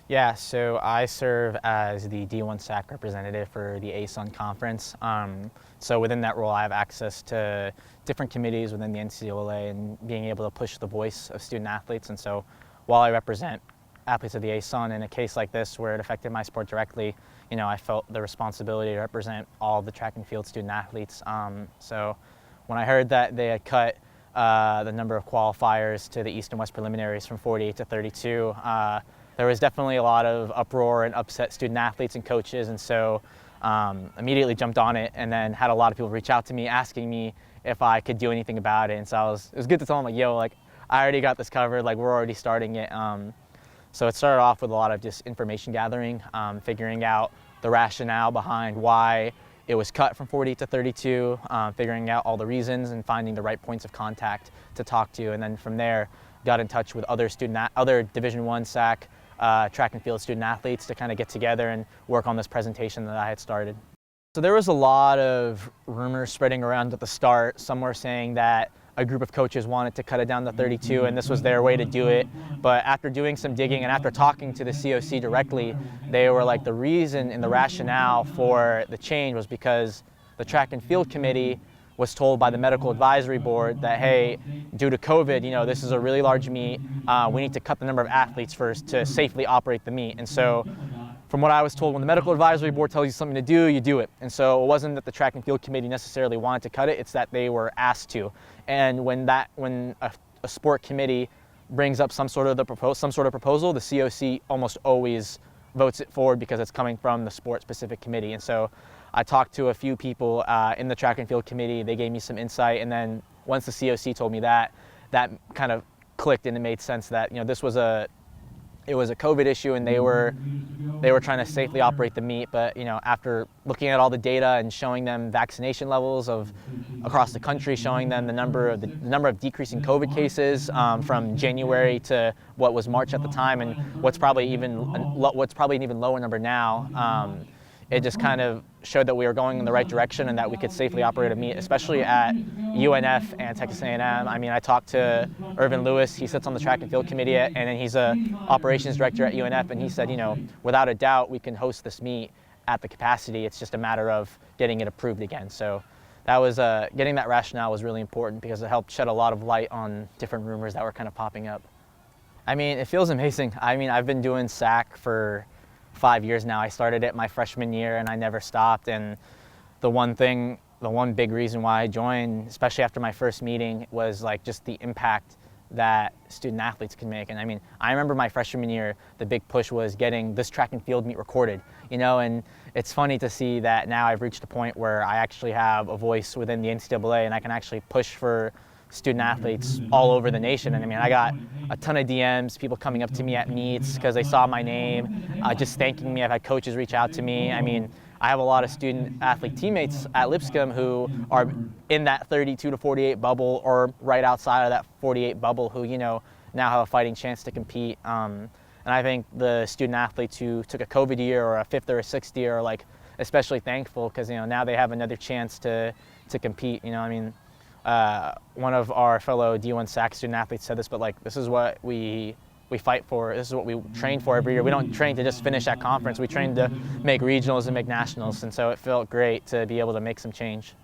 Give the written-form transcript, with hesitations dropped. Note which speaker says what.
Speaker 1: Yeah, so I serve as the D-I SAAC representative for the ASUN conference. So within that role, I have access to different committees within the NCAA and being able to push the voice of student athletes. And so while I represent athletes of the ASUN, in a case like this where it affected my sport directly, I felt the responsibility to represent all the track and field student athletes. So when I heard that they had cut the number of qualifiers to the East and West Preliminaries from 48 to 32, there was definitely a lot of uproar and upset student athletes and coaches, and so immediately jumped on it, and then had a lot of people reach out to me asking me if I could do anything about it. And so it was good to tell them, like, yo, like, I already got this covered, like, we're already starting it. So it started off with a lot of just information gathering, figuring out the rationale behind why it was cut from 40 to 32, figuring out all the reasons and finding the right points of contact to talk to, and then from there got in touch with other Division I SAAC track and field student athletes to kind of get together and work on this presentation that I had started. So there was a lot of rumors spreading around at the start. Some were saying that a group of coaches wanted to cut it down to 32 and this was their way to do it. But after doing some digging and after talking to the COC directly, they were like, the reason and the rationale for the change was because the track and field committee was told by the medical advisory board that, hey, due to COVID, this is a really large meet. We need to cut the number of athletes first to safely operate the meet. And so from what I was told, when the medical advisory board tells you something to do, you do it. And so it wasn't that the track and field committee necessarily wanted to cut it, it's that they were asked to. And when a sport committee brings up some sort of proposal, the COC almost always votes it forward because it's coming from the sport-specific committee. And so I talked to a few people in the track and field committee. They gave me some insight, and then once the COC told me that kind of clicked, and it made sense that this was a COVID issue, and they were trying to safely operate the meet. But after looking at all the data and showing them vaccination levels across the country, showing them the number of decreasing COVID cases from January to what was March at the time, and what's probably an even lower number now. It just kind of showed that we were going in the right direction and that we could safely operate a meet, especially at UNF and Texas A&M. I mean, I talked to Irvin Lewis. He sits on the track and field committee, and then he's a operations director at UNF, and he said, without a doubt, we can host this meet at the capacity. It's just a matter of getting it approved again. So that was getting that rationale was really important because it helped shed a lot of light on different rumors that were kind of popping up. I mean, it feels amazing. I mean, I've been doing SAAC for 5 years now. I started it my freshman year and I never stopped, and the one big reason why I joined, especially after my first meeting, was like just the impact that student athletes can make. And I mean, I remember my freshman year, the big push was getting this track and field meet recorded, and it's funny to see that now I've reached a point where I actually have a voice within the NCAA and I can actually push for student athletes all over the nation. And I mean, I got a ton of DMs, people coming up to me at meets because they saw my name, just thanking me. I've had coaches reach out to me. I mean, I have a lot of student athlete teammates at Lipscomb who are in that 32 to 48 bubble or right outside of that 48 bubble who, now have a fighting chance to compete. And I think the student athletes who took a COVID year or a fifth or a sixth year are like especially thankful because, now they have another chance to compete. I mean, one of our fellow D-I SAAC student athletes said this, but like, this is what we fight for. This is what we train for every year. We don't train to just finish at conference. We train to make regionals and make nationals. And so it felt great to be able to make some change.